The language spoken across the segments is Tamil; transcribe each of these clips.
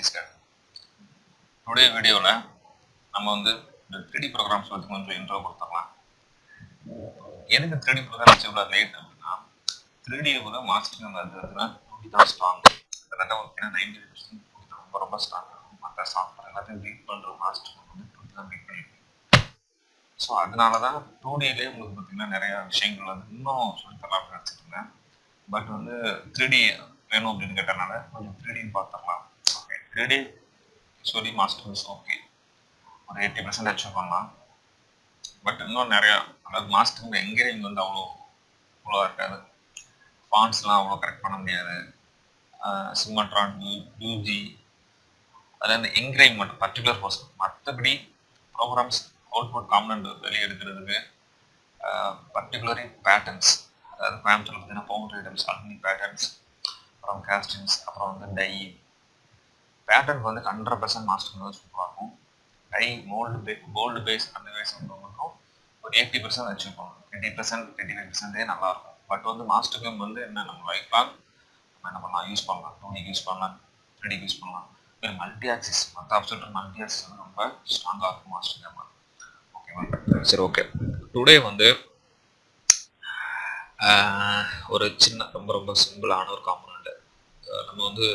Scan. Today video la நம்ம வந்து இந்த 3D programs பத்தி கொஞ்சம் intro கொடுத்துறலாம். எனக்கு 3D programs எவ்வளவு லேட் அப்படின்னா 3D விட Mastercam அதுனா 2D தான் ஸ்ட்ராங். அதனால வந்து 90% ரொம்ப ரொம்ப ஸ்ட்ராங். மற்ற சாஃப்ட்வேர் எல்லாத்தையும் பீட் பண்ற Mastercam வந்து 2D தான் பீட் பண்ணிருக்கு. ஸோ அதனால தான் 2Dலேயே உங்களுக்கு பார்த்தீங்கன்னா நிறைய விஷயங்கள் வந்து இன்னும் சொல்லி தரலாம்னு நினச்சிட்டு இருந்தேன். பட் வந்து 3D வேணும் அப்படின்னு கேட்டனால கொஞ்சம் 3Dன்னு பார்த்துடலாம். ஓகே 3D சொல்லி மாஸ்டர்ஸ் ஓகே ஒரு 80% அச்சீவ் பண்ணலாம். பட் இன்னும் நிறையா அதாவது மாஸ்டர் என்கரேஜ் வந்து அவ்வளோ இருக்காது. ஃபான்ஸ்லாம் அவ்வளோ கரெக்ட் பண்ண முடியாது. சிம்மட்ரான் யூஜி அதில் இந்த என்கரேஜ் மட்டும் பர்டிகுலர் பர்சன் மற்றபடி ப்ரோக்ராம்ஸ் அவுட்புட் காம்பனண்ட் வெளியே எடுக்கிறதுக்கு பர்டிகுலரி பேட்டர்ன்ஸ் அதாவது கோயம்புத்தூர் பார்த்தீங்கன்னா பவுண்டரி ஐட்டம்ஸ் அலுமினி பேட்டர்ன்ஸ் அப்புறம் காஸ்டிங்ஸ் அப்புறம் வந்து டை பேட்டர்ன் வந்து 100% மாஸ்டர் வந்து சூப்பராக இருக்கும். டை கோல்டு பேஸ் அந்த பேஸ் மட்டும் ஒரு 80% அச்சீவ் பண்ணணும். 20% 25% நல்லாயிருக்கும். பட் வந்து மாஸ்டர்கேம் வந்து என்ன நம்ம லைஃப் லாங் நம்ம என்ன பண்ணலாம் யூஸ் பண்ணலாம். 2D யூஸ் பண்ணலாம், 3D யூஸ் பண்ணலாம். மல்டி ஆக்சிஸ் மற்ற ஆப்ஷன் மல்டி ஆக்சிஸ் வந்து ரொம்ப ஸ்ட்ராங்காக இருக்கும் மாஸ்டர்கேம். ஓகேவா? சரி ஓகே. டுடே வந்து ஒரு சின்ன ரொம்ப ரொம்ப சிம்பிளான ஒரு காம்பனண்ட். நம்ம வந்து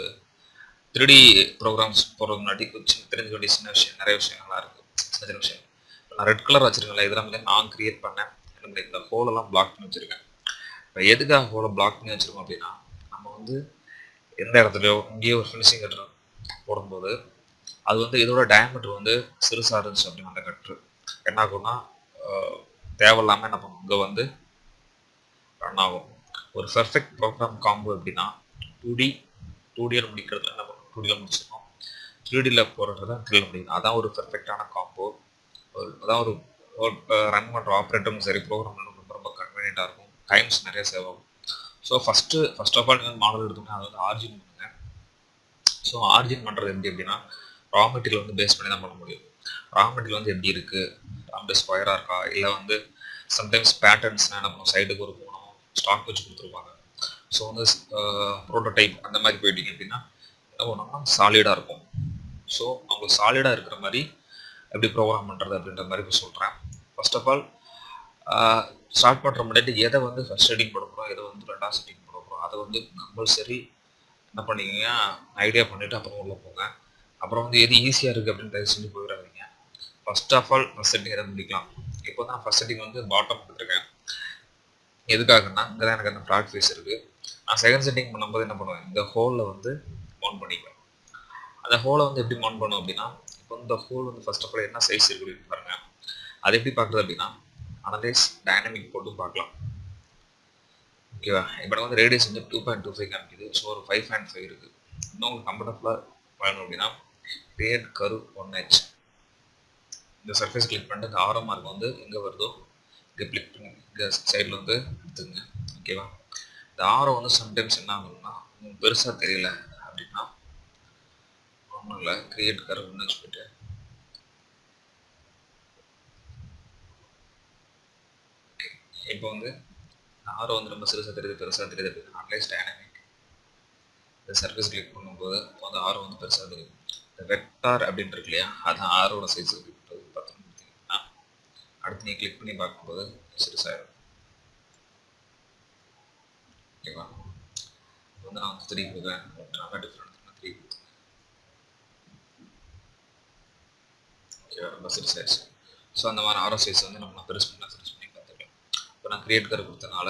3D ப்ரோக்ராம்ஸ் போகிறதுக்கு முன்னாடி கொஞ்சம் தெரிஞ்சுக்க வேண்டிய சின்ன விஷயம் நிறைய விஷயங்கள்லாம் இருக்குது. சின்ன சின்ன விஷயம் நான் ரெட் கலர் வச்சுருக்கேன்ல இதெல்லாம் வந்து நான் கிரியேட் பண்ணேன். என்னுடைய இந்த ஹோலெல்லாம் பிளாக் பண்ணி வச்சுருக்கேன். இப்போ எதுக்காக ஹோலை பிளாக் பண்ணி வச்சுருக்கோம் அப்படின்னா நம்ம வந்து எந்த இடத்துலையோ இங்கேயோ ஒரு ஃபினிஷிங் கட்டுற போடும்போது அது வந்து இதோட டயமீட்டர் வந்து சிறுசாக இருந்துச்சு அப்படின்னு அந்த கட்டுரு என்ன ஆகும்னா தேவையில்லாமல் என்ன பண்ணும் இங்கே வந்து ரன் ஆகும். ஒரு பெர்ஃபெக்ட் ப்ரோக்ராம் காம்போ எப்படின்னா 2Dயில் முடிக்கிறதுல என்ன பண்ணும் 2Dயில் முடிச்சிடணும். 3Dயில் போகிறது தான் 3Dயில் முடிக்கணும். அதான் ஒரு பெர்ஃபெக்டான காம்போ. அதான் ஒரு ரன் பண்ணுற ஆப்ரேட்டரும் சரி ப்ரோக்ராம் ரொம்ப ரொம்ப கன்வீனியண்ட்டாக இருக்கும். டைம்ஸ் நிறைய சேவ் ஆகும். ஸோ ஃபஸ்ட் ஆஃப் ஆல் நீங்கள் மாடல் எடுத்தோம்னா அது வந்து ஆர்ஜின் பண்ணுங்க. ஸோ ஆர்ஜின் பண்ணுறது எப்படி அப்படின்னா ரா மெட்டீரியல் வந்து பேஸ் பண்ணி தான் பண்ண முடியும். ரா மெட்டீரியல் வந்து எப்படி இருக்குது ரொம்ப ஸ்கொயராக இருக்கா இல்லை வந்து சம்டைம்ஸ் பேட்டர்ன்ஸ்னால் என்ன பண்ணும் சைடுக்கு ஒரு போகணும் ஸ்டாக் வச்சு கொடுத்துருப்பாங்க. ஸோ வந்து ப்ரோட்டோடைப் அந்த மாதிரி போயிட்டீங்க அப்படின்னா என்ன பண்ணோம்னா சாலிடாக இருக்கும். ஸோ அவங்களுக்கு சாலிடாக இருக்கிற மாதிரி எப்படி ப்ரோக்ராம் பண்ணுறது அப்படின்ற மாதிரி இப்போ சொல்கிறேன். ஃபர்ஸ்ட் ஆஃப் ஆல் ஸ்டார்ட் பண்ணுற முன்னாடி எதை வந்து ஃபஸ்ட் செட்டிங் போட போகிறோம் எதை வந்து ரெண்டாவது செட்டிங் போட போகிறோம் அதை வந்து கம்பல்சரி என்ன பண்ணிக்கிங்க ஐடியா பண்ணிவிட்டு அப்புறம் உள்ள போங்க. அப்புறம் வந்து எது ஈஸியாக இருக்குது அப்படின்னு தயவு செஞ்சு போயிடாதீங்க. First of all first setting எதை முடிக்கலாம். இப்போ தான் ஃபஸ்ட் செட்டிங் வந்து பாட்டம் கொடுத்துருக்கேன். எதுக்காகன்னா இங்கே தான் எனக்கு அந்த ஃப்ளாட் ஃபேஸ் இருக்குது. நான் செகண்ட் செட்டிங் பண்ணும்போது என்ன பண்ணுவேன் இந்த ஹோலில் வந்து மவுண்ட் பண்ணிக்குவேன். அந்த ஹோலை வந்து எப்படி மவுண்ட் பண்ணும் அப்படின்னா இப்போ இந்த ஹோல் வந்து ஃபர்ஸ்ட் ஆஃப் ஆல் என்ன சைஸ் இருக்குது பாருங்க. அது எப்படி பார்க்குறது அப்படின்னா அனலைஸ் டைனமிக் போட்டு பார்க்கலாம். ஓகேவா? இப்போ வந்து ரேடியஸ் வந்து 2.25 காமிக்குது. ஸோ ஒரு 5.5 இருக்குது. இன்னும் உங்களுக்கு கம்ஃபர்டபுளாக வேணும் அப்படின்னா கிரியேட் கர்வ் 1H இந்த சர்ஃபேஸ் கிளிக் பண்ணிட்டு இந்த ஆரோ மார்க் வந்து எங்கே வருதோ இங்கே கிளிக் பண்ணி இங்கே சைடில் வந்து எடுத்துங்க. ஓகேவா? இந்த ஆரோ வந்து சம்டைம்ஸ் என்ன ஆகும்னா உங்களுக்கு பெருசாக தெரியல அப்படின்னா ஒன்றும் இல்லை கிரியேட் கர்வ் 1H போயிட்டு இப்போ வந்து ஆரோ வந்து ரொம்ப சிறுசாக தெரியுது பெருசாக தெரியுது அப்படின்னா அனலைஸ் டைனமிக் இந்த சர்ஃபேஸ் கிளிக் பண்ணும்போது அந்த ஆரோ வந்து பெருசாக தெரியும். இந்த வெக்டார் அப்படின்னு இருக்கு இல்லையா அதான் ஆரோட சைஸ் இருக்குது. பார்த்தீங்கன்னா அடுத்து நீ கிளிக் பண்ணி பார்க்கும்போது சிறுசாயிடும். ஓகேவா? வந்து நான் 3 கொடுக்குறேன். நல்லா டிஃப்ரெண்ட் 3 கொடுத்துருக்கேன். ஓகேவா? ரொம்ப சிறுசாயிடுச்சு. ஸோ அந்த மாதிரி ஆரோ சைஸ் வந்து நம்ம பெருசு பண்ணி பார்த்துக்கலாம். இப்போ நான் கிரியேட் கர் கொடுத்தனால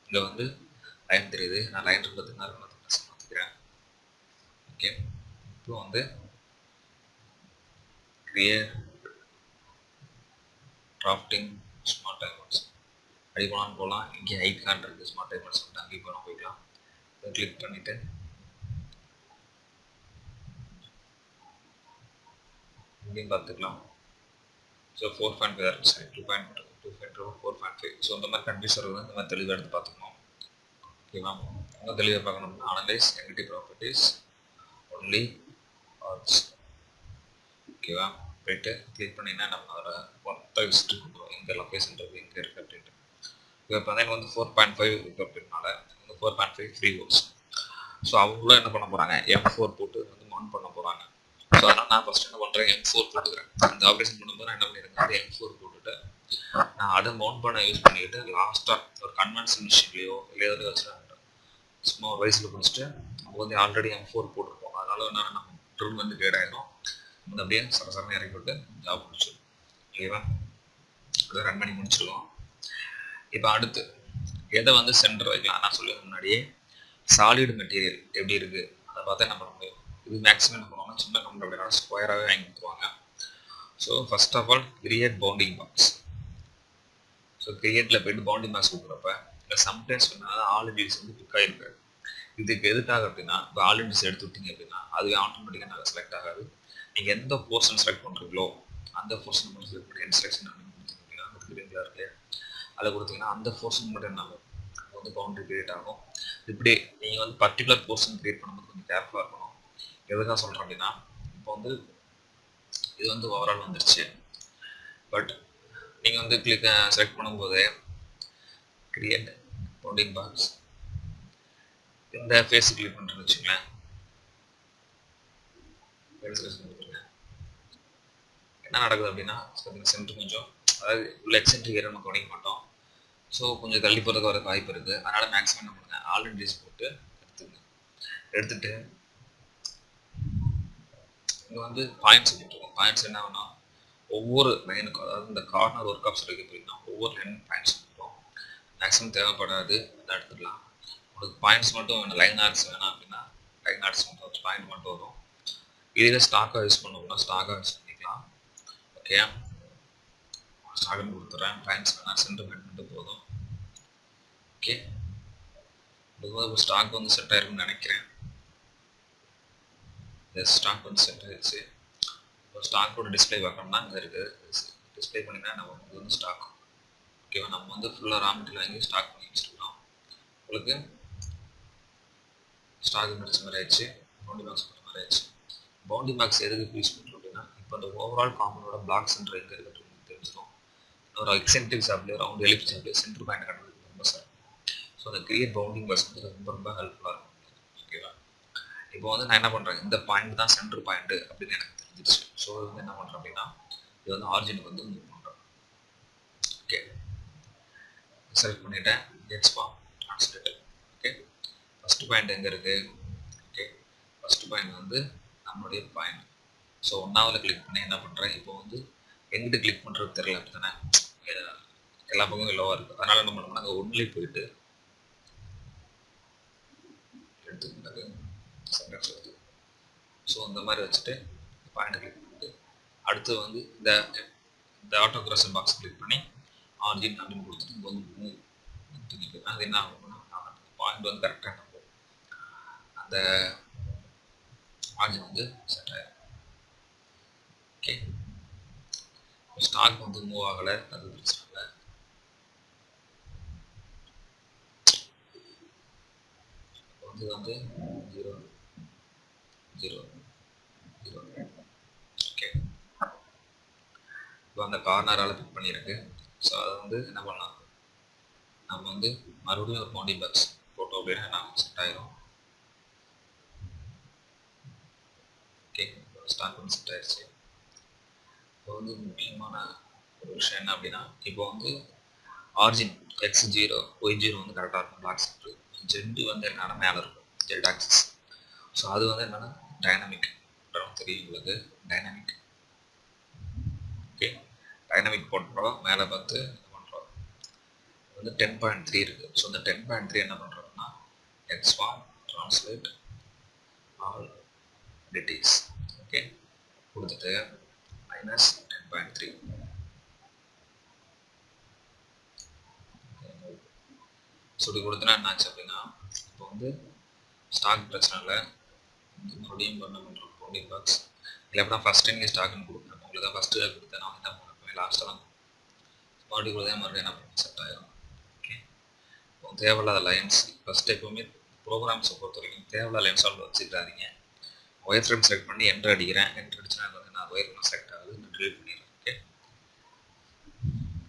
இங்கே வந்து லைன் தெரியுது. நான் லைன் இருக்கிறதுனால மாற்றிக்கிறேன். ஓகே இப்போ வந்து கிரியேட் டிராஃப்டிங் ஸ்மார்ட் டைமண்ட்ஸ் அப்படி போனாலும் போகலாம். இங்கே ஐகான் இருக்குது ஸ்மார்ட் டைமண்ட்ஸ் வந்து அங்கே போய்க்கலாம். இதை கிளிக் பண்ணிவிட்டு இங்கேயும் பார்த்துக்கலாம். ஸோ 4.5 சரி 2.2 4.5 ஸோ இந்த மாதிரி கன்ஃபியூஸ் வருது. இந்த மாதிரி தெளிவாக எடுத்து பார்த்துக்கணும். ஓகேவா? இன்னும் தெளிவாக பார்க்கணும்னா analyse negative properties only arts. ஓகேவா? போயிட்டு கிளிக் பண்ணிங்கன்னா நம்ம அதோட மொத்த ஹிஸ்ட்ரி கொடுக்குறோம். எங்கே லொக்கேஷன் இருக்குது எங்கே இருக்குது அப்படின்ட்டு. இப்போ பார்த்தீங்கன்னா வந்து 4.5 இருக்குது அப்படின்னால வந்து 4.5 ஃப்ரீ ஹோல்ஸ். ஸோ அவங்களும் என்ன பண்ண போகிறாங்க M4 போட்டு வந்து மவுண்ட் பண்ண போகிறாங்க. நான் ஃபர்ஸ்ட் என்ன பண்ணுறேன், M4 போட்டுக்கிறேன். அந்த ஆப்ரேஷன் பண்ணும்போது நான் என்ன பண்ணியிருக்கேன், அது M4 போட்டுட்டு நான் அதை மவுண்ட் பண்ண யூஸ் பண்ணிக்கிட்டு லாஸ்ட்டாக ஒரு கன்வென்ஷன் மிஷின்லையோ இல்லை எதாவது வச்சுருவேன். சும்மா ஒரு வயசில் பிடிச்சிட்டு நம்ம வந்து ஆல்ரெடி M4 போட்டிருப்போம், அதனால என்ன நம்ம ட்ரில் வந்து கேட் ஆகிடும். வந்து அப்படியே சரசரன்னு இறக்கி விட்டு ஜாப் முடிச்சிடும். ஓகேவா, அதை ரன் பண்ணி முடிச்சிடுவோம். இப்போ அடுத்து எதை வந்து சென்டர் வைக்கலாம், நான் சொல்லுவேன் முன்னாடியே சாலிட் மெட்டீரியல் எப்படி இருக்குது அதை பார்த்தா என்ன பண்ண முடியும். இது மேக்ஸிமம் என்ன பண்ணுவாங்க, சின்ன கம்பெனி அப்படின்னா ஸ்கொயராகவே வாங்கி கொடுத்துருவாங்க. So first of all create bounding box. So கிரியேட்டில் போய்ட்டு பவுண்டிங் பாக்ஸ் கொடுக்குறப்ப இல்லை சம்டைம்ஸ் பண்ணால் ஆல் இண்டிஸ் வந்து பிக் ஆகிருக்காது. இதுக்கு எதுக்காக அப்படின்னா, இப்போ ஆல் இண்டிஸ் எடுத்து விட்டீங்க அப்படின்னா அதுவே ஆட்டோமேட்டிக்காக நாங்கள் செலக்ட் ஆகாது. நீங்கள் எந்த போர்ஷன் செலக்ட் பண்ணுறீங்களோ அந்த போர்ஷன் மட்டும் செலக்ட் பண்ணி இன்ஸ்ட்ரக்ஷன் அப்படின்னு கொடுத்தீங்க அப்படின்னா அந்த கிரீன்ல இருக்கு அதை கொடுத்தீங்கன்னா அந்த போர்ஷன் மட்டும் என்ன ஆகும், வந்து பவுண்டரி கிரியேட் ஆகும். இப்படி நீங்கள் வந்து பர்டிகுலர் போர்ஷன் கிரியேட் பண்ணும்போது கொஞ்சம் கேர்ஃபுல்லாக இருக்கணும். எதுக்காக சொல்கிறேன் அப்படின்னா, இப்போ வந்து இது வந்து ஓவரால் வந்துருச்சு, பட் நீங்கள் வந்து கிளிக் செலக்ட் பண்ணும்போது கிரியேட் பவுண்டிங் பாக்ஸ் இந்த ஃபேஸ் கிளிக் பண்ணுறேன்னு வச்சுங்களேன். என்ன நடக்குது அப்படின்னா, சென்டர் கொஞ்சம் அதாவது உள்ள எக்ஸென்ட்ரிக் ஏரியா நம்ம கவனிக்க மாட்டோம். ஸோ கொஞ்சம் தள்ளி போகிறதுக்கு வர வாய்ப்பு இருக்குது. அதனால் மேக்ஸிமம் என்ன பண்ணுங்க, ஆல் இண்டிஸ் போட்டு எடுத்துட்டு இங்கே வந்து பாயிண்ட்ஸ் போட்டுருக்கோம். பாயிண்ட்ஸ் என்ன ஆகுனா ஒவ்வொரு லைனுக்கும், அதாவது இந்த கார்னர் ஒர்க் ஆப்ஸ் இருக்கு அப்படின்னா ஒவ்வொரு லைன் பாயிண்ட்ஸ் போட்டுருவோம். மேக்ஸிமம் தேவைப்படாது, அதை எடுத்துடலாம். உங்களுக்கு பாயிண்ட்ஸ் மட்டும் வேணும், லைன் ஆர்ட்ஸ் வேணாம் அப்படின்னா லைன் ஆர்ட்ஸ் மட்டும் பாயிண்ட் மட்டும் வரும். இதில் ஸ்டாக்காக யூஸ் பண்ணுவோம்னா ஸ்டாக்காக யூஸ் பண்ணிக்கலாம். ஓகே, ஸ்டாக்னு கொடுத்துட்றேன். பாயிண்ட்ஸ் வேணாம், சென்டிமெண்ட் மட்டும் போதும். ஓகே, இப்போ ஸ்டாக் வந்து செட் ஆயிருக்குன்னு நினைக்கிறேன். ஸ்டாக் வந்து செட் ஆயிடுச்சு. இப்போ ஸ்டாக்கோட டிஸ்பிளே பார்க்கணும்னா இங்கே இருக்குது, டிஸ்பிளே பண்ணிங்கன்னா நம்ம இது வந்து ஸ்டாக். ஓகேவா, நம்ம வந்து ஃபுல்லாக ரா மெட்டீரியல் வாங்கி ஸ்டாக் பண்ணி வச்சுருக்கோம். உங்களுக்கு ஸ்டாக் முடிச்ச மாதிரி ஆயிடுச்சு, பவுண்டிங் பாக்ஸ் பண்ணுற மாதிரி ஆயிடுச்சு. பவுண்டிங் பாக்ஸ் எதுக்கு யூஸ் பண்ணுறோம் அப்படின்னா, இப்போ அந்த ஓவரால் காம்பனோட பிளாக் சென்டர் எங்கே இருக்கிறது தெரிஞ்சிடும். ஒரு எக்ஸென்ட்ரிக் ஷாப்லேயே ரவுண்ட் எலிப்ஸ் ஷாப்லேயே சென்டர் பாயிண்ட் கட்டுறது ரொம்ப சார். ஸோ அந்த கிரியேட் பவுண்டிங் பாக்ஸ் வந்து ரொம்ப ரொம்ப ஹெல்ப்ஃபுல்லாக இருக்கும். ஓகேவா, இப்போ வந்து நான் என்ன பண்ணுறேன், இந்த பாயிண்ட் தான் சென்டர் பாயிண்ட் அப்படின்னு எனக்கு தெரிஞ்சிருச்சு. ஸோ வந்து என்ன பண்ணுறேன் அப்படின்னா, இது வந்து ஆரிஜினுக்கு வந்து மூவ் பண்ணுறேன். ஓகே, செலக்ட் பண்ணிட்டேன், எக்ஸ்பார்ம் ட்ரான்ஸ்லேட்டர். ஓகே, ஃபஸ்ட்டு பாயிண்ட் எங்கே இருக்குது. ஓகே, ஃபஸ்ட்டு பாயிண்ட் வந்து நம்மளுடைய பாயிண்ட். ஸோ ஒன்றாவில் கிளிக் பண்ணி என்ன பண்ணுறேன், இப்போ வந்து எங்கிட்ட கிளிக் பண்ணுறது தெரியல அப்படி தானே, எல்லா பக்கமும் எல்லோவாக இருக்குது. அதனால் என்ன பண்ணோம்னா அங்கே ஒன்லேயே போயிட்டு எடுத்துக்கிட்டாரு சென்டர் வருது. ஸோ இந்த மாதிரி வச்சுட்டு பாயிண்ட் கிளிக் பண்ணிட்டு அடுத்து வந்து இந்த ஆட்டோ கிராசர் பாக்ஸ் கிளிக் பண்ணி ஆர்ஜின் அப்படின்னு கொடுத்துட்டு இங்கே வந்து மூவ் அது என்ன ஆகும்னா பாயிண்ட் வந்து கரெக்டாக நம்ம அந்த ஆர்ஜின் வந்து செட் ஆகிடும். ஓகே, ஸ்டாக் வந்து மூவ் ஆகலை, அது பிரச்சனை இல்லை. இது வந்து 0 0 0. ஓகே, இப்போ அந்த கார்னரால் பிக் பண்ணியிருக்கு. ஸோ அதை வந்து என்ன பண்ணலாம், நம்ம வந்து மறுபடியும் ஒரு பவுண்டிங் பாக்ஸ் போட்டோம் அப்படின்னா நம்ம செட் ஆயிடும். ஓகே, ஸ்டாக் வந்து செட் ஆயிடுச்சு. இப்போ வந்து முக்கியமான ஒரு விஷயம் என்ன அப்படின்னா, இப்போ வந்து ஆர்ஜின் X0 Y0 வந்து கரெக்டாக இருக்கும் பிளாக் சென்டர். ஜெட்டு வந்து என்னன்னா மேலே இருக்கும், ஜெட் ஆக்சிஸ். ஸோ அது வந்து என்னென்னா டைனமிக் தெரியும் உங்களுக்கு, டைனமிக். ஓகே, டைனமிக் போட்டுறோம். மேலே பார்த்து என்ன பண்ணுறோம், வந்து 10.3 இருக்குது. ஸோ இந்த 10.3 என்ன பண்ணுறோம்னா எக்ஸ்பார்ம் ட்ரான்ஸ்லேட் ஆல் டீடைல்ஸ். ஓகே, கொடுத்துட்டு -10.3 சொல்லி கொடுத்தனா என்னாச்சு அப்படின்னா, இப்போ வந்து ஸ்டாக் பிரச்சனை இல்லை, மறுபடியும் பண்ண பண்ணுறோம் பவுண்டிங் பாக்ஸ். இல்லை அப்படின்னா ஃபஸ்ட் டைம் ஸ்டாக்னு கொடுக்குறேன், உங்களுக்கு தான் ஃபஸ்ட்டு கொடுத்தேன், நான் என்ன பண்ணுறேன் லாஸ்ட்டாக தான் மறுபடியும் கொடுத்தேன், மறுபடியும் என்ன பண்ண செட் ஆகிடும். ஓகே, இப்போ தேவையில்லாத லைன்ஸ் ஃபஸ்ட்டு எப்போவுமே ப்ரோக்ராம்ஸை பொறுத்த வரைக்கும் தேவையில்லாத லைன்ஸ் அவ்வளோ வச்சுக்கிறாதீங்க. ஒயர் ஃப்ரேம் செலக்ட் பண்ணி என்ட்ரு அடிக்கிறேன், என்ட்ரு அடிச்சுனா நான் ஒயர் ஃப்ரேம் செலக்ட் ஆகுது, நான் டிலீட் பண்ணிடுறேன். ஓகே,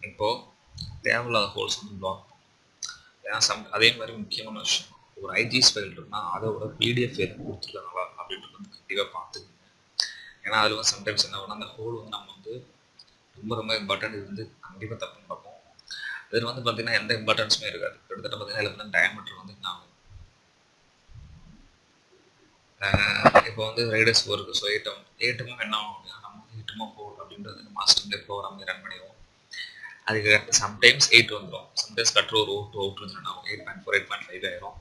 இப்போது தேவையில்லாத ஹோல்ஸ் வந்து பிளாக். அதே மாதிரி முக்கியமான விஷயம், ஒரு ஐஜிஎஸ் ஃபைல் இருக்குன்னா அதோட பிடிஎஃப் எதுவும் கொடுத்துருக்காங்களா அப்படின்றது வந்து கண்டிப்பாக பார்த்துக்கோங்க. ஏன்னா அதில் வந்து சம்டைம்ஸ் என்ன பண்ணால் அந்த ஹோல் வந்து நம்ம வந்து ரொம்ப ரொம்ப இம்பார்ட்டன்ட். இது வந்து கண்டிப்பாக தப்புன்னு பார்ப்போம். இதில் வந்து பார்த்தீங்கன்னா எந்த இம்பார்ட்டன்ஸுமே இருக்காது. கிட்டத்தட்ட பார்த்தீங்கன்னா இதில் வந்து டயமீட்டர் வந்து என்ன ஆகும், இப்போ வந்து ரைடர்ஸ் ஒர்க்கு. ஸோ ஏட்டமும் என்ன ஆகும் அப்படின்னா நம்ம வந்து ஏட்டமும் ஹோல் அப்படின்றது மாஸ்டர் ப்ரோக்ராம் ரன் பண்ணிடுவோம். அதுக்கு சம்டைம்ஸ் 8 வந்துடும், சம்டைம்ஸ் கட்டுற ஒரு அவுட் வந்துடும். 8.4 8.5 ஆயிரும்,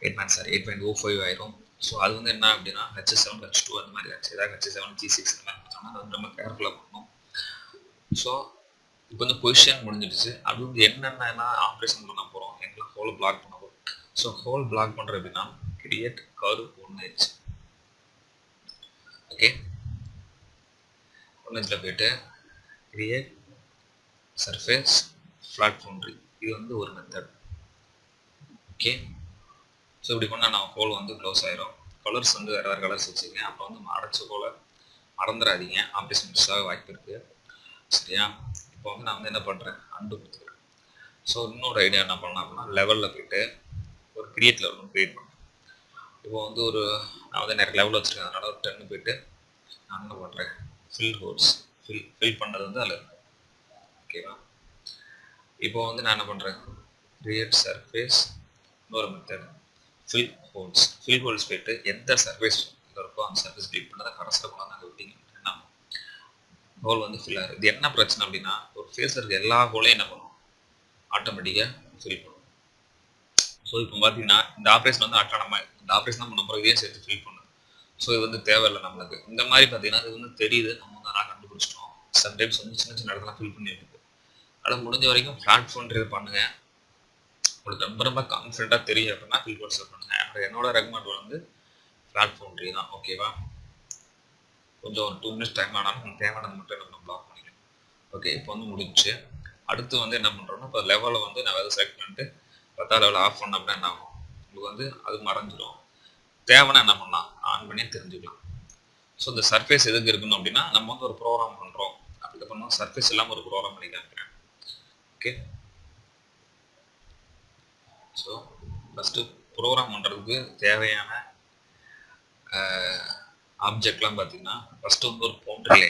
8.05 ஆயிரும். ஸோ அது வந்து என்ன அப்படின்னா H7 H2 அந்த மாதிரி ஆச்சு. ஏதாவது H7 G6 அந்த மாதிரி கொடுத்தோம்னா அது வந்து நம்ம கேர்ஃபுல்லாக பண்ணணும். ஸோ இப்போ வந்து பொசிஷன் முடிஞ்சிடுச்சு. அது வந்து என்னென்ன ஆப்ரேஷன் பண்ண போகிறோம், எங்கெல்லாம் ஹோல் பிளாக் பண்ண போகிறோம். ஸோ ஹோல் பிளாக் பண்ணுறது அப்படின்னா கிரியேட் கர்வ் 1H. ஓகே, 1Hல போயிட்டு கிரியேட் சர்ஃபேஸ் ஃப்ளாட் பவுண்டரி. இது வந்து ஒரு மெத்தட். ஓகே, ஸோ இப்படி பண்ணால் நான் ஹோல் வந்து க்ளோஸ் ஆயிரும். கலர்ஸ் வந்து வேறு வேறு கலர்ஸ் வச்சுக்கங்க. அப்போ வந்து அடைச்ச ஹோலை மறந்துடாதீங்க, ஆப்ரேஷன் மிஸ் ஆக வாய்ப்பு இருக்குது. சரியா? இப்போ வந்து நான் வந்து என்ன பண்ணுறேன், அண்டு கொடுத்துக்கிறேன். ஸோ இன்னொரு ஐடியா என்ன பண்ணலாம் அப்படின்னா லெவலில் போயிட்டு ஒரு கிரியேட் லெவல் ஒன்று க்ரியேட் பண்ணுறேன். இப்போ வந்து ஒரு நான் வந்து நிறைய லெவலில் வச்சுருக்கேன், அதனால் ஒரு 10 போயிட்டு நான் என்ன பண்ணுறேன், ஃபில் ஹோல்ஸ் ஃபில் பண்ணது வந்து அதில் இருக்கு. ஓகேவா? இப்போ வந்து நான் என்ன பண்ணுறேன், கிரியேட் சர்ஃபேஸ், இன்னொரு மெத்தட் ஃபில் ஹோல்ஸ் போயிட்டு எந்த சர்ஃபேஸ் இருக்கோ அந்த சர்ஃபேஸ் கிளிக் பண்ணால் கடைசியில் கொண்டு நாங்கள் விட்டிங்கன்னா ஹோல் வந்து ஃபில் ஆகுது. இது என்ன பிரச்சனை அப்படின்னா ஒரு ஃபேஸில் இருக்க எல்லா ஹோலையும் என்ன பண்ணும், ஆட்டோமேட்டிக்காக ஃபில் பண்ணும். ஸோ இப்போ பார்த்தீங்கன்னா இந்த ஆப்ரேஷன் வந்து நம்ம இந்த ஆப்ரேஷன் தான் பண்ண போகிறோம், இதையும் சேர்த்து ஃபில் பண்ணும். ஸோ இது வந்து தேவையில்லை நம்மளுக்கு. இந்த மாதிரி பார்த்தீங்கன்னா இது வந்து தெரியுது, நம்ம வந்து நான் கண்டுபிடிச்சிட்டோம். சம்டைம்ஸ் வந்து சின்ன சின்ன இடத்துல ஃபில் பண்ணி இருக்குது. ஆனால் முடிஞ்ச வரைக்கும் பிளாட்ஃபார்ம் இது பண்ணுங்க. உங்களுக்கு ரொம்ப ரொம்ப கான்ஃபிடென்ட்டாக தெரியும் அப்படின்னா ஃபில் கோர்ஸ் பண்ணுங்க. என்னோட ரெக்கமெண்ட் வந்து பிளாட்ஃபார்ம் தான். ஓகேவா? கொஞ்சம் ஒரு 2 மினிட்ஸ் டைம் ஆனாலும் தேவையானது மட்டும் நம்ம பிளாக் பண்ணிக்கலாம். ஓகே, இப்போ வந்து முடிஞ்சு. அடுத்து வந்து என்ன பண்ணுறோம்னா இப்போ லெவலை வந்து நான் எதாவது செலக்ட் பண்ணிட்டு 10 லெவலில் ஆஃப் பண்ண அப்படின்னா என்ன ஆகும், உங்களுக்கு வந்து அது மறைஞ்சிடும். தேவைன்னா என்ன பண்ணலாம், ஆன் பண்ணி தெரிஞ்சுக்கலாம். ஸோ இந்த சர்ஃபேஸ் எதுக்கு இருக்கணும் அப்படின்னா நம்ம வந்து ஒரு ப்ரோக்ராம் பண்ணுறோம், அப்படி பண்ணோம் சர்ஃபேஸ் இல்லாமல் ஒரு ப்ரோக்ராம் பண்ணி காமிக்கிறேன். ஓகே, ஸோ ஃபஸ்ட்டு ப்ரோக்ராம் பண்ணுறதுக்கு தேவையான ஆப்ஜெக்ட்லாம் பார்த்தீங்கன்னா ஃபஸ்ட்டு வந்து ஒரு பவுண்டரி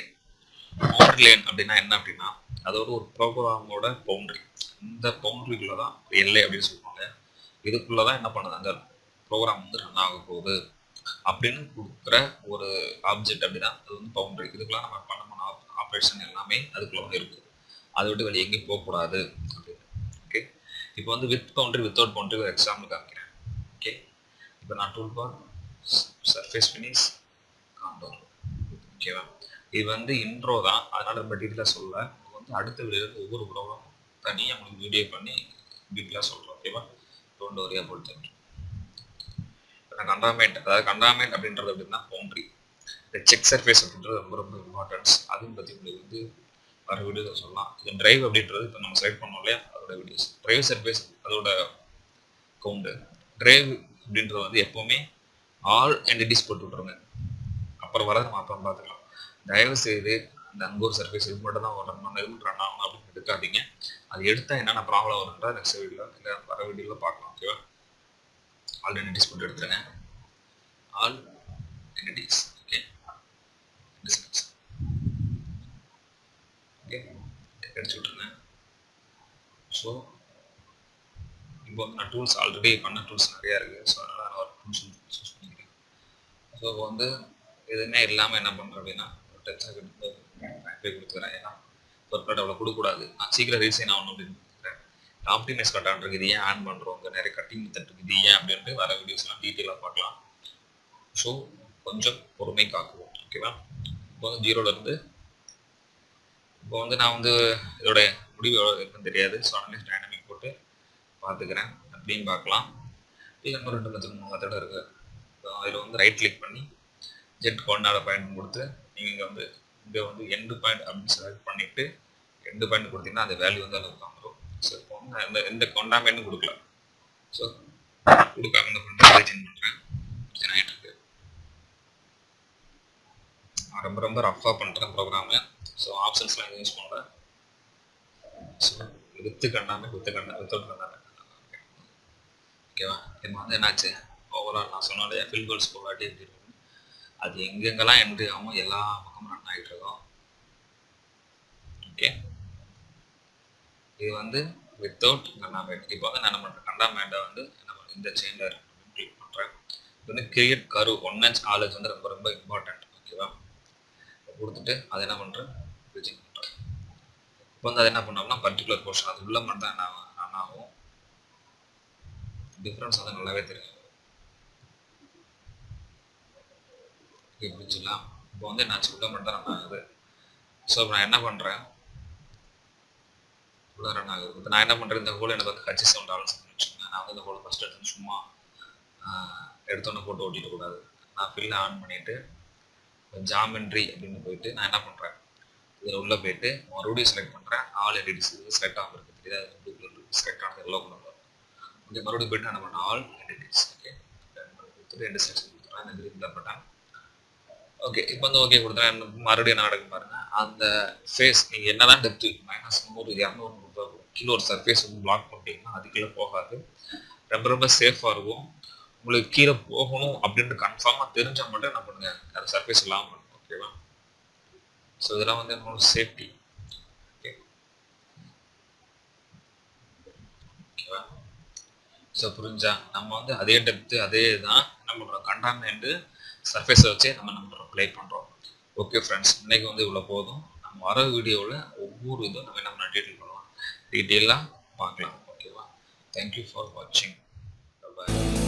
லைன் அப்படின்னா என்ன அப்படின்னா அதோட ஒரு ப்ரோக்ராமோட பவுண்டரி. இந்த பவுண்டரிக்குள்ளே தான் எல்லை அப்படின்னு சொல்லுவாங்க. இதுக்குள்ளே தான் என்ன பண்ணுது அந்த ப்ரோக்ராம் வந்து ரன் ஆக போகுது அப்படின்னு கொடுக்குற ஒரு ஆப்ஜெக்ட் அப்படின்னா அது வந்து பவுண்டரி. இதுக்குலாம் நம்ம பண்ண ஆப்ரேஷன் எல்லாமே அதுக்குள்ளே வந்து இருக்குது, அதை விட்டு வெளியே எங்கேயும் போகக்கூடாது அப்படின்னு. ஓகே, இப்போ வந்து வித் பவுண்டரி வித்தவுட் பவுண்டரி ஒரு எக்ஸாம்பிள் காமிக்கிறேன். ஓகே, இப்போ நான் tool bar surface finish contour. ஓகேவா? இது வந்து இன்ட்ரோ தான், அதனால ரொம்ப டீட்டெயிலாக சொல்ல. வந்து அடுத்த வீடியோவில் ஒவ்வொரு ப்ரோக்ராம் தனியாக உங்களுக்கு வீடியோ பண்ணி டீட்டெயிலாக சொல்கிறோம். ஓகேவா? டோன்ட் வரியா பொறுத்து கண்டாமெண்ட், அதாவது கண்டாமெண்ட் அப்படின்றது அப்படின்னா பவுண்டரி. இந்த செக் சர்ஃபேஸ் அப்படின்றது ரொம்ப ரொம்ப இம்பார்ட்டன்ஸ். அதுவும் பற்றி உங்களுக்கு வந்து வர வீடியோவில் சொல்லலாம். இந்த டிரைவ் அப்படின்றது இப்போ நம்ம செலக்ட் பண்ணோம் இல்லையா, அதோட வீடியோஸ். டிரைவ் சர்ஃபேஸ் அதோட கவுண்டு. டிரைவ் அப்படின்றது வந்து எப்போவுமே ஆல் என்டிட்டிஸ் போட்டு விட்ருங்க, அப்புறம் வர நம்ம அப்புறம் பார்த்துக்கலாம். தயவு செய்து அந்த அங்கூர் சர்ஃபேஸ் இது மட்டும் தான் ரன் ஆகணும் அப்படின்னு எடுக்காதீங்க. அது எடுத்தால் என்னென்ன ப்ராப்ளம் வரும்ன்றா நெக்ஸ்ட் வீடியோவில் இல்லை வர வீடியோவில் பார்க்கலாம். ஓகேவா? ஆல் என்டிட்டிஸ் போட்டு எடுத்துருங்க, ஆல் என்டிட்டிஸ். ஓகே, ஓகே எடுத்து விட்ருங்க. ஸோ இப்போ வந்து நான் டூல்ஸ் ஆல்ரெடி பண்ண டூல்ஸ் நிறையா இருக்குது. ஸோ அதனால் நான் ஒரு டூல்ஸ் சூஸ் பண்ணிக்கிறேன். ஸோ இப்போ வந்து எதுவுமே இல்லாமல் என்ன பண்ணுறேன் அப்படின்னா ஒரு டச்சாக கொடுத்துக்கிறேன். ஏன்னா ஒரு ப்ராடக்ட் அவ்வளோ கொடுக்கக்கூடாது, நான் சீக்கிரம் ரீசைன் ஆகணும் அப்படின்னு கொடுத்துக்கிறேன். ஆப்டிமைஸ் கட்டான் இது ஏன் ஆன் பண்ணுறோம், இங்கே நிறைய கட்டிங் மெத்தட் இருக்குது, இது ஏன் அப்படின்ட்டு வர வீடியோஸ்லாம் டீட்டெயிலாக பார்க்கலாம். ஸோ கொஞ்சம் பொறுமை காக்குவோம். ஓகேவா? இப்போ வந்து 0லேருந்து இப்போ வந்து நான் வந்து இதோட முடிவு எவ்வளோ இருக்குன்னு தெரியாது. ஸோ அனலைஸ் டைனமிக் போட்டு பார்த்துக்கிறேன் அப்படின்னு பார்க்கலாம். இல்லை இன்னும் 2 மெத்தட் 3 மெத்தட் இருக்குது. அதில் வந்து ரைட் கிளிக் பண்ணி ஜெட் கொண்டாட பாயிண்ட் கொடுத்து நீங்கள் இங்கே வந்து எண்டு பாயிண்ட் அப்படின்னு செலக்ட் பண்ணிவிட்டு எண்டு பாயிண்ட் கொடுத்தீங்கன்னா அந்த வேல்யூ வந்து அதில் உட்காந்துரும். ஸோ இப்போ வந்து நான் எந்த கொண்டாமெண்ட்டும் கொடுக்கல. ஸோ கொடுக்காம இந்த பண்ணுறேன், சேஞ்ச் பண்ணுறேன். பிரச்சனை ஆகிட்டு இருக்கு. நான் ரொம்ப ரொம்ப ரஃபாக பண்ணுறேன் ப்ரோக்ராமு. ஸோ ஆப்ஷன்ஸ்லாம் யூஸ் பண்ணுறேன். So with கண்டாமல் without கண்டாமல். ஓகேவா? இப்போ வந்து என்னாச்சு ஓவரால் நான் சொன்னாலே ஃபில் கோல்ஸ் போடாட்டி எப்படி இருக்கும். அது எங்கெங்கெல்லாம் என்ட்ரி ஆகும் எல்லா பக்கமும் ரன் ஆகிட்டு இருக்கோம். ஓகே, இது வந்து வித்தவுட் கண்டாமேட். இப்போ வந்து நான் நம்ம கண்டாமேட்டை வந்து நம்ம இந்த செயினில் கிளிக் பண்ணுறேன். இது வந்து கிரியேட் கரு 1 inch ஆல் inch வந்து ரொம்ப ரொம்ப இம்பார்ட்டன்ட். ஓகேவா, கொடுத்துட்டு அதை என்ன பண்ணுறேன், ரிஜெக்ட் பண்ணுறேன். இப்போ வந்து அதை என்ன பண்ணோம்னா பர்டிகுலர் போர்ஷன் அது உள்ள மட்டும் தான் என்ன ஆகும், டிஃப்ரென்ஸ் வந்து நல்லாவே தெரியும். புரிஞ்சுக்கலாம். இப்போ வந்து நான் உள்ள மட்டும் தான் ரன் ஆகுது. ஸோ இப்போ நான் என்ன பண்ணுறேன், உள்ள ரன் ஆகுது. இப்போ நான் என்ன பண்ணுறேன், இந்த ஹோல் எனக்கு வந்து $7 வச்சுக்கோங்க. நான் வந்து இந்த ஹோல் ஃபஸ்ட் எடுத்து சும்மா எடுத்தோன்னே போட்டு ஓட்டிட்டு கூடாது. நான் ஃபில்ல ஆன் பண்ணிவிட்டு ஜாமெண்ட்ரி அப்படின்னு போயிட்டு நான் என்ன பண்ணுறேன், இதில் உள்ளே போயிட்டு மறுபடியும் செலக்ட் பண்ணுறேன். ஆல் எடிட்ஸ் இது செலக்ட் ஆகும் இருக்குது, தெரியாது, ப்ளூ கலர் செலக்ட் ஆனது எல்லோ கலர். ஓகே, மறுபடியும் போயிட்டு என்ன பண்ணேன், ஆல் எடிட்ஸ். ஓகே, கொடுத்துட்டு ரெண்டு செலக்ஷன் கொடுத்துறேன், இந்த கிரீன் பட்டன். ஓகே, இப்போ வந்து ஓகே கொடுத்தேன். மறுபடியும் என்ன நடக்கும் பாருங்க, அந்த ஃபேஸ் நீங்கள் என்னதான் டெப்த்து -100 200 கீழே ஒரு சர்ஃபேஸ் வந்து பிளாக் பண்ணிட்டீங்கன்னா அது கீழே போகாது, ரொம்ப ரொம்ப சேஃபாக இருக்கும். உங்களுக்கு கீழே போகணும் அப்படின்ட்டு கன்ஃபார்மாக தெரிஞ்சால் மட்டும் என்ன பண்ணுங்க, அந்த சர்ஃபேஸ் இல்லாமல் பண்ணுங்க. ஓகேவா, ஸோ இதெல்லாம் வந்து என்னோட சேஃப்டி. ஓகே, ஓகேவா, ஸோ புரிஞ்சா, நம்ம வந்து அதே டெப்த்து அதே தான் நம்மளோட கண்டாமெண்ட்டு சர்ஃபேஸை வச்சே நம்ம ப்ளே பண்ணுறோம். ஓகே ஃப்ரெண்ட்ஸ், இன்னைக்கு வந்து இவ்வளோ போதும். நம்ம வர வீடியோவில் ஒவ்வொரு இதுவும் நம்ம என்ன டீட்டெயில் பண்ணலாம், டீட்டெயிலாக பார்க்கலாம். ஓகேவா, தேங்க்யூ ஃபார் வாட்சிங். பாய்.